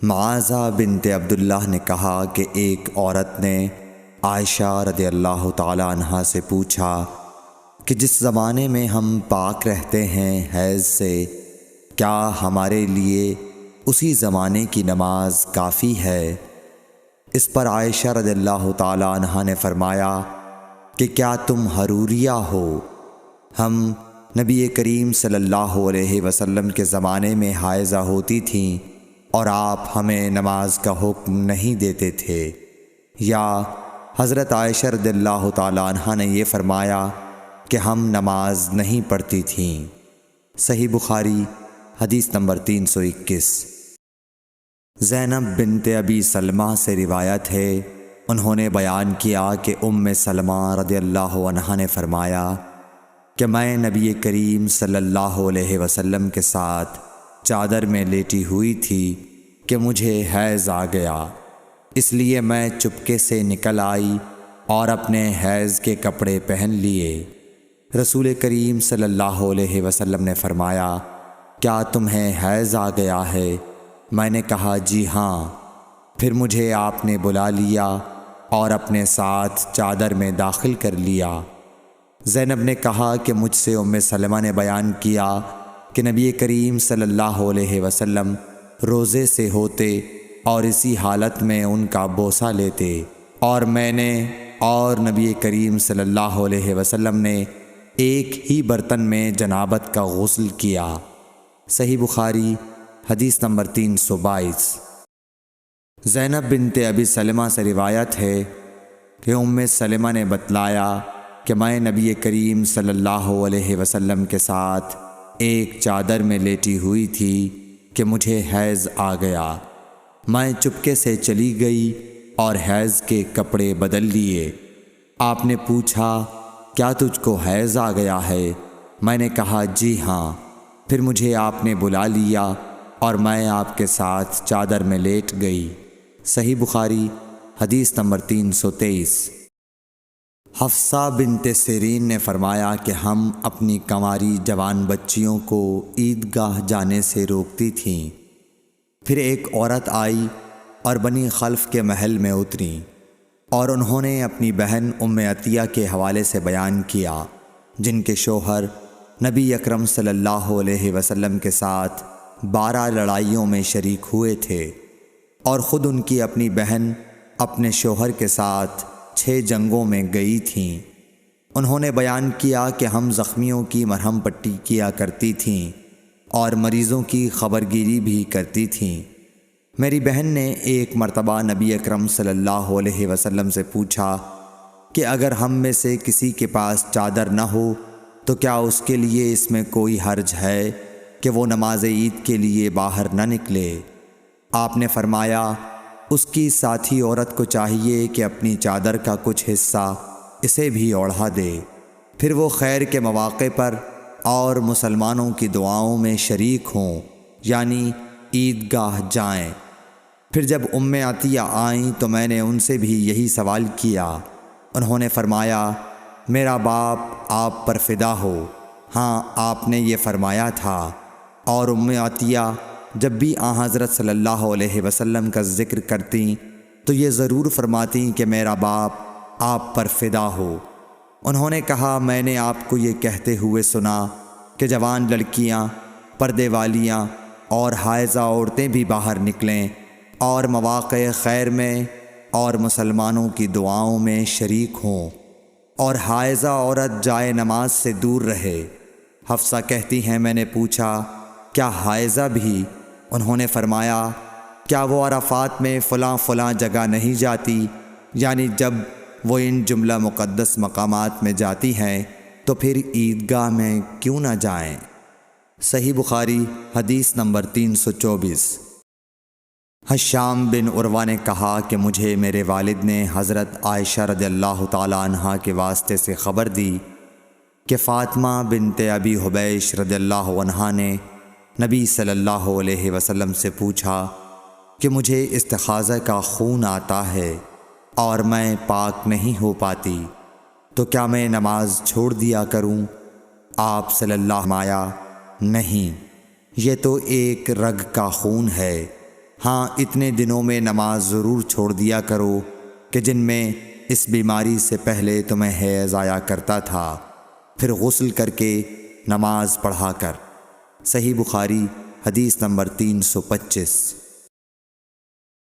معاذہ بنت عبداللہ نے کہا کہ ایک عورت نے عائشہ رضی اللہ تعالی عنہا سے پوچھا کہ جس زمانے میں ہم پاک رہتے ہیں حیض سے، کیا ہمارے لیے اسی زمانے کی نماز کافی ہے؟ اس پر عائشہ رضی اللہ تعالی عنہا نے فرمایا کہ کیا تم حروریہ ہو؟ ہم نبی کریم صلی اللہ علیہ وسلم کے زمانے میں حائضہ ہوتی تھیں اور آپ ہمیں نماز کا حکم نہیں دیتے تھے، یا حضرت عائشہ رضی اللہ تعالی عنہا نے یہ فرمایا کہ ہم نماز نہیں پڑھتی تھیں۔ صحیح بخاری حدیث نمبر 321۔ زینب بنت ابی سلمہ سے روایت ہے، انہوں نے بیان کیا کہ ام سلمہ رضی اللہ عنہا نے فرمایا کہ میں نبی کریم صلی اللہ علیہ وسلم کے ساتھ چادر میں لیٹی ہوئی تھی کہ مجھے حیض آ گیا، اس لیے میں چپکے سے نکل آئی اور اپنے حیض کے کپڑے پہن لیے۔ رسول کریم صلی اللہ علیہ وسلم نے فرمایا، کیا تمہیں حیض آ گیا ہے؟ میں نے کہا جی ہاں۔ پھر مجھے آپ نے بلا لیا اور اپنے ساتھ چادر میں داخل کر لیا۔ زینب نے کہا کہ مجھ سے ام سلمہ نے بیان کیا کہ نبی کریم صلی اللہ علیہ وسلم روزے سے ہوتے اور اسی حالت میں ان کا بوسہ لیتے، اور میں نے اور نبی کریم صلی اللہ علیہ وسلم نے ایک ہی برتن میں جنابت کا غسل کیا۔ صحیح بخاری حدیث نمبر 322۔ زینب بنت ابی سلمہ سے روایت ہے کہ ام سلمہ نے بتلایا کہ میں نبی کریم صلی اللہ علیہ وسلم کے ساتھ ایک چادر میں لیٹی ہوئی تھی کہ مجھے حیض آ گیا۔ میں چپکے سے چلی گئی اور حیض کے کپڑے بدل لیے۔ آپ نے پوچھا، کیا تجھ کو حیض آ گیا ہے؟ میں نے کہا جی ہاں۔ پھر مجھے آپ نے بلا لیا اور میں آپ کے ساتھ چادر میں لیٹ گئی۔ صحیح بخاری حدیث نمبر 323۔ حفصہ بنت سیرین نے فرمایا کہ ہم اپنی کنواری جوان بچیوں کو عیدگاہ جانے سے روکتی تھیں۔ پھر ایک عورت آئی اور بنی خلف کے محل میں اتری، اور انہوں نے اپنی بہن ام عطیہ کے حوالے سے بیان کیا، جن کے شوہر نبی اکرم صلی اللہ علیہ وسلم کے ساتھ 12 لڑائیوں میں شریک ہوئے تھے، اور خود ان کی اپنی بہن اپنے شوہر کے ساتھ 6 جنگوں میں گئی تھیں۔ انہوں نے بیان کیا کہ ہم زخمیوں کی مرہم پٹی کیا کرتی تھیں اور مریضوں کی خبرگیری بھی کرتی تھیں۔ میری بہن نے ایک مرتبہ نبی اکرم صلی اللہ علیہ وسلم سے پوچھا کہ اگر ہم میں سے کسی کے پاس چادر نہ ہو تو کیا اس کے لیے اس میں کوئی حرج ہے کہ وہ نماز عید کے لیے باہر نہ نکلے؟ آپ نے فرمایا، اس کی ساتھی عورت کو چاہیے کہ اپنی چادر کا کچھ حصہ اسے بھی اوڑھا دے، پھر وہ خیر کے مواقع پر اور مسلمانوں کی دعاؤں میں شریک ہوں، یعنی عیدگاہ جائیں۔ پھر جب ام عطیہ آئیں تو میں نے ان سے بھی یہی سوال کیا۔ انہوں نے فرمایا، میرا باپ آپ پر فدا ہو، ہاں آپ نے یہ فرمایا تھا۔ اور ام عطیہ جب بھی حضرت صلی اللہ علیہ وسلم کا ذکر کرتیں تو یہ ضرور فرماتیں کہ میرا باپ آپ پر فدا ہو۔ انہوں نے کہا، میں نے آپ کو یہ کہتے ہوئے سنا کہ جوان لڑکیاں، پردے والیاں اور حائضہ عورتیں بھی باہر نکلیں اور مواقع خیر میں اور مسلمانوں کی دعاؤں میں شریک ہوں، اور حائضہ عورت جائے نماز سے دور رہے۔ حفصہ کہتی ہیں، میں نے پوچھا، کیا حائضہ بھی؟ انہوں نے فرمایا، کیا وہ عرفات میں فلاں فلاں جگہ نہیں جاتی؟ یعنی جب وہ ان جملہ مقدس مقامات میں جاتی ہیں تو پھر عیدگاہ میں کیوں نہ جائیں؟ صحیح بخاری حدیث نمبر 324۔ حشام بن عروہ نے کہا کہ مجھے میرے والد نے حضرت عائشہ رضی اللہ تعالی عنہا کے واسطے سے خبر دی کہ فاطمہ بنت ابی حبیش رضی اللہ عنہا نے نبی صلی اللہ علیہ وسلم سے پوچھا کہ مجھے استحاضہ کا خون آتا ہے اور میں پاک نہیں ہو پاتی، تو کیا میں نماز چھوڑ دیا کروں؟ آپ صلی اللہ علیہ وسلم، نہیں، یہ تو ایک رگ کا خون ہے، ہاں اتنے دنوں میں نماز ضرور چھوڑ دیا کرو کہ جن میں اس بیماری سے پہلے تمہیں حیض آیا کرتا تھا، پھر غسل کر کے نماز پڑھا کر۔ صحیح بخاری حدیث نمبر 325۔